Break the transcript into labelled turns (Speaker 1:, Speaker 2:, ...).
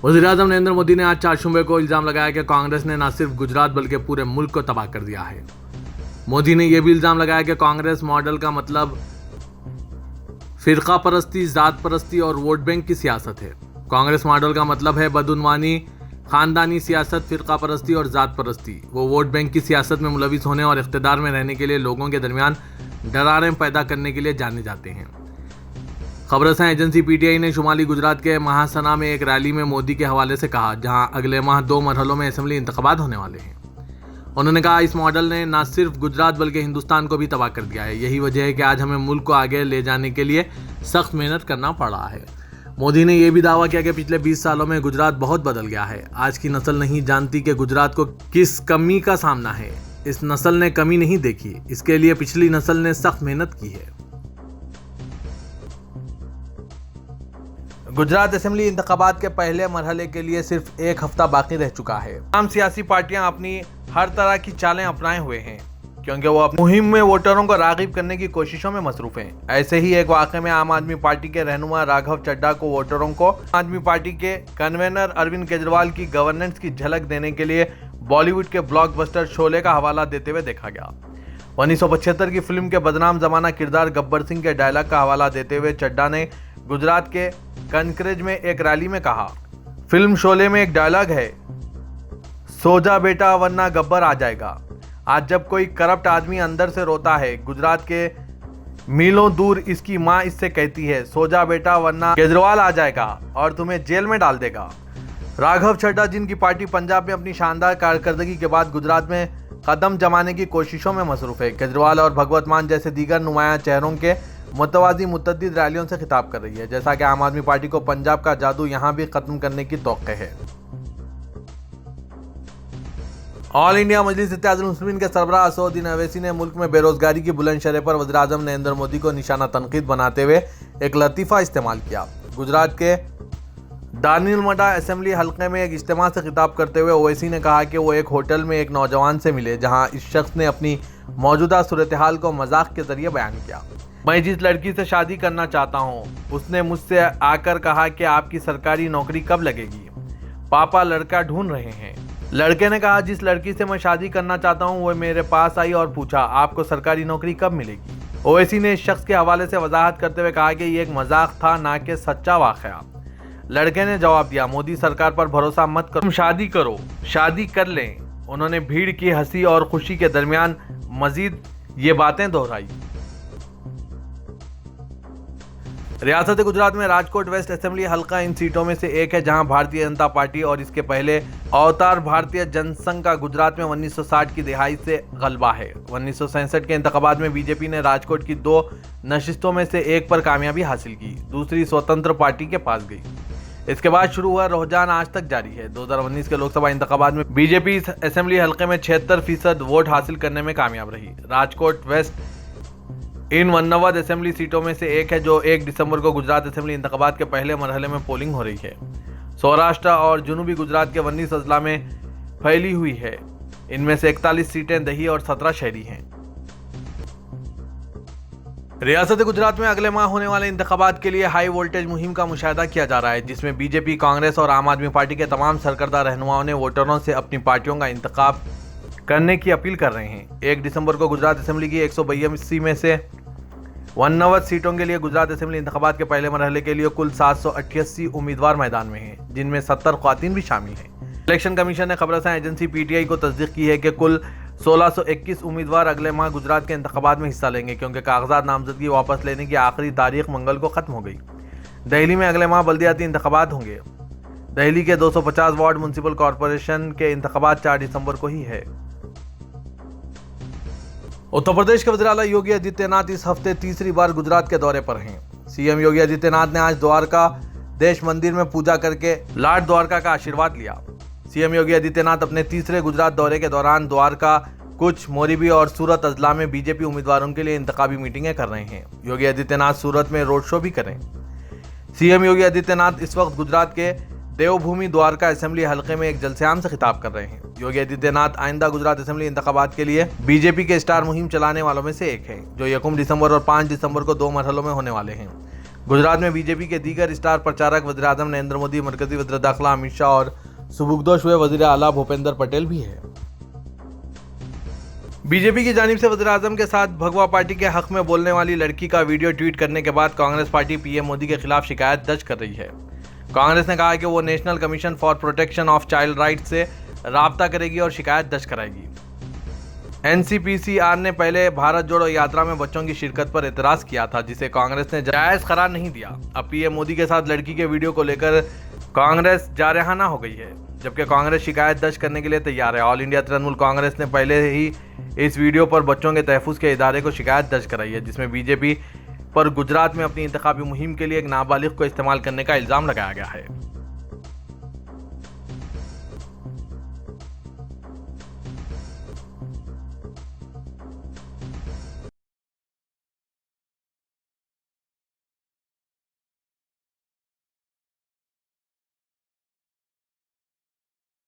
Speaker 1: वज़ीर-ए-आज़म नरेंद्र मोदी ने आज 4 शुबे को इल्ज़ाम लगाया कि कांग्रेस ने न सिर्फ गुजरात बल्कि पूरे मुल्क को तबाह कर दिया है। मोदी ने यह भी इल्ज़ाम लगाया कि कांग्रेस मॉडल का मतलब फिरका परस्ती, जात परस्ती और वोट बैंक की सियासत है। कांग्रेस मॉडल का मतलब है बदउनवानी, खानदानी सियासत, फिरका परस्ती और जात परस्ती। वो वोट बैंक की सियासत में मुलविस होने और इख्तिदार में रहने के लिए लोगों के दरमियान डराने पैदा करने के लिए जाने जाते हैं। खबरसां एजेंसी पीटीआई ने शुमाली गुजरात के महासना में एक रैली में मोदी के हवाले से कहा, जहां अगले माह 2 मरहलों में असेंबली इंतखाबात होने वाले हैं। उन्होंने कहा, इस मॉडल ने न सिर्फ गुजरात बल्कि हिंदुस्तान को भी तबाह कर दिया है। यही वजह है कि आज हमें मुल्क को आगे ले जाने के लिए सख्त मेहनत करना पड़ रहा है। मोदी ने यह भी दावा किया कि पिछले 20 सालों में गुजरात बहुत बदल गया है। आज की नस्ल नहीं जानती कि गुजरात को किस कमी का सामना है। इस नस्ल ने कमी नहीं देखी, इसके लिए पिछली नस्ल ने सख्त मेहनत की है। गुजरात असेंबली इंतखाबात के पहले मरहले के लिए सिर्फ 1 हफ्ता बाकी रह चुका है। तमाम सियासी पार्टियां अपनी हर तरह की चालें अपनाए हुए हैं, क्योंकि वो अपनी मुहिम में वोटरों को राग़िब करने की कोशिशों में मसरूफ हैं। ऐसे ही एक वाक़े में आम आदमी पार्टी के रहनुमा राघव चड्ढा को वोटरों को आम आदमी पार्टी के कन्वेनर अरविंद केजरीवाल की गवर्नेंस की झलक देने के लिए बॉलीवुड के ब्लॉकबस्टर शोले का हवाला देते हुए देखा गया। 1975 की फिल्म के बदनाम जमाना किरदार गब्बर सिंह के डायलॉग का हवाला देते हुए चड्ढा ने गुजरात के कनकरेज में एक रैली में कहा, फिल्म शोले में एक डायलॉग है, सो जा बेटा वरना गब्बर आ जाएगा। आज जब कोई करप्ट आदमी अंदर से रोता है, गुजरात के मीलों दूर इसकी माँ इससे कहती है, सो जा बेटा वरना केजरीवाल आ जाएगा और तुम्हें जेल में डाल देगा। राघव चड्ढा, जिनकी पार्टी पंजाब में अपनी शानदार कारकर्दगी के बाद गुजरात में कदम जमाने की कोशिशों में मसरूफ है, केजरीवाल और भगवत मान जैसे दीगर नुमाया चेहरों के मुतवाज़ी मुतअद्दिद रैलियों से खिताब कर रही है। जैसा कि आम आदमी पार्टी को पंजाब का जादू यहाँ भी खत्म करने की तौक़्क़े है। ऑल इंडिया मजलिस इत्तेहादुल मुस्लिमीन के सरबराह असदुद्दीन अवैसी ने मुल्क में बेरोजगारी की बुलंद शरह पर वज़ीर-ए-आज़म नरेंद्र मोदी को निशाना तनकीद बनाते हुए एक लतीफ़ा इस्तेमाल किया। गुजरात के दानिलमडा असेंबली हल्के में एक इज्तिमा से खिताब करते हुए ओवैसी ने कहा कि वो एक होटल में एक नौजवान से मिले, जहां इस शख्स ने अपनी मौजूदा सूरत हाल को मजाक के जरिए बयान किया। मैं जिस लड़की से शादी करना चाहता हूं, उसने मुझसे आकर कहा कि आपकी सरकारी नौकरी कब लगेगी, पापा लड़का ढूंढ रहे हैं। लड़के ने कहा, जिस लड़की से मैं शादी करना चाहता हूं वो मेरे पास आई और पूछा, आपको सरकारी नौकरी कब मिलेगी। ओवैसी ने इस शख्स के हवाले से वजाहत करते हुए कहा कि ये एक मजाक था, ना कि सच्चा वाक़या। लड़के ने जवाब दिया, मोदी सरकार पर भरोसा मत करो, तुम शादी करो, शादी कर लें। उन्होंने भीड़ की हंसी और खुशी के दरमियान मजीद ये बातें दोहराई। रियासत गुजरात में राजकोट वेस्ट असेंबली हल्का इन सीटों में से एक है, जहां भारतीय जनता पार्टी और इसके पहले अवतार भारतीय जनसंघ का गुजरात में 1960 की दिहाई से गलबा है। 1967 के इंतखाबात में बीजेपी ने राजकोट की 2 नशिस्तों में से एक पर कामयाबी हासिल की, दूसरी स्वतंत्र पार्टी के पास गई। इसके बाद शुरू हुआ रुझान आज तक जारी है। 2019 के लोकसभा इंतखाबात में बीजेपी इस असेंबली हल्के में 76% वोट हासिल करने में कामयाब रही। राजकोट वेस्ट इन 49 असेंबली सीटों में से एक है, जो 1 दिसंबर को गुजरात असेंबली इंतखाबात के पहले मरहले में पोलिंग हो रही है। सौराष्ट्र और जनूबी गुजरात के 19 अजला में फैली हुई है। इनमें से 41 सीटें दही और 17 शहरी हैं। रियासत गुजरात में अगले माह होने वाले इंतखाबात के लिए हाई वोल्टेज मुहिम का मुशाहिदा किया जा रहा है, जिसमें बीजेपी, कांग्रेस और आम आदमी पार्टी के तमाम सरकर्दा रहनुमाओं ने वोटरों से अपनी पार्टियों का इंतखाब करने की अपील कर रहे हैं। 1 दिसंबर को गुजरात असेंबली की 182 में से 89 सीटों के लिए गुजरात असेंबली इंतखाबात के पहले मरहले के लिए कुल 788 उम्मीदवार मैदान में हैं, जिनमें 70 ख्वातीन भी शामिल हैं। इलेक्शन कमीशन ने खबरसां एजेंसी पीटीआई को तस्दीक की है कि कुल 1621 उम्मीदवार अगले माह गुजरात के इंतखाबात में हिस्सा लेंगे, क्योंकि कागजात नामजदगी वापस लेने की आखिरी तारीख मंगल को खत्म हो गई। दिल्ली में अगले माह बल्दियाती इंतखाबात होंगे। दिल्ली के 250 वार्ड म्यूनसिपल कॉरपोरेशन के इंतखाबात 4 दिसंबर को ही है। उत्तर प्रदेश के वज़ीर आला योगी आदित्यनाथ इस हफ्ते तीसरी बार गुजरात के दौरे पर हैं। सीएम योगी आदित्यनाथ ने आज द्वारका देश मंदिर में पूजा करके लॉर्ड द्वारका का आशीर्वाद लिया। सीएम योगी आदित्यनाथ अपने तीसरे गुजरात दौरे के दौरान द्वारका, कुछ, मोरबी और सूरत अजला में बीजेपी उम्मीदवारों के लिए इंतखाबी मीटिंगें कर रहे हैं। योगी आदित्यनाथ सूरत में रोड शो भी करें। सीएम योगी आदित्यनाथ इस वक्त गुजरात के देवभूमि द्वारका असेंबली हल्के में एक जलसेआम से खिताब कर रहे हैं। योगी आदित्यनाथ आइंदा गुजरात असेंबली इंतखाबात के लिए बीजेपी के स्टार मुहिम चलाने वालों में से एक हैं, जो 1 दिसंबर और 5 दिसंबर को 2 मरहलों में होने वाले हैं। गुजरात में बीजेपी के दीगर स्टार प्रचारक वज़ीर-ए-आज़म नरेंद्र मोदी, मरकजी वज़ीर दाखिला अमित शाह और सुबुकदोश हुए वज़ीर आला भूपेंद्र पटेल भी है। बीजेपी की जानिब से वज़ीर-ए-आज़म के साथ भगवा पार्टी के हक में बोलने वाली लड़की का वीडियो ट्वीट करने के बाद कांग्रेस पार्टी पीएम मोदी के खिलाफ शिकायत दर्ज कर रही है। कांग्रेस ने कहा है कि वो national commission for protection of child rights से राब्ता करेगी और शिकायत दर्ज कराएगी। एनसीपीसीआर ने पहले भारत जोड़ो यात्रा में बच्चों की शिरकत पर एतराज किया था, जिसे कांग्रेस ने जायज करार नहीं दिया। अब पीएम मोदी के साथ लड़की के वीडियो को लेकर कांग्रेस जारहाना हो गई है, जबकि कांग्रेस शिकायत दर्ज करने के लिए तैयार है। ऑल इंडिया तृणमूल कांग्रेस ने पहले ही इस वीडियो पर बच्चों के तहफ़्फ़ुज़ के इदारे को शिकायत दर्ज कराई है, जिसमें बीजेपी पर गुजरात में अपनी इंतखाबी मुहिम के लिए एक नाबालिग को इस्तेमाल करने का इल्ज़ाम लगाया गया है।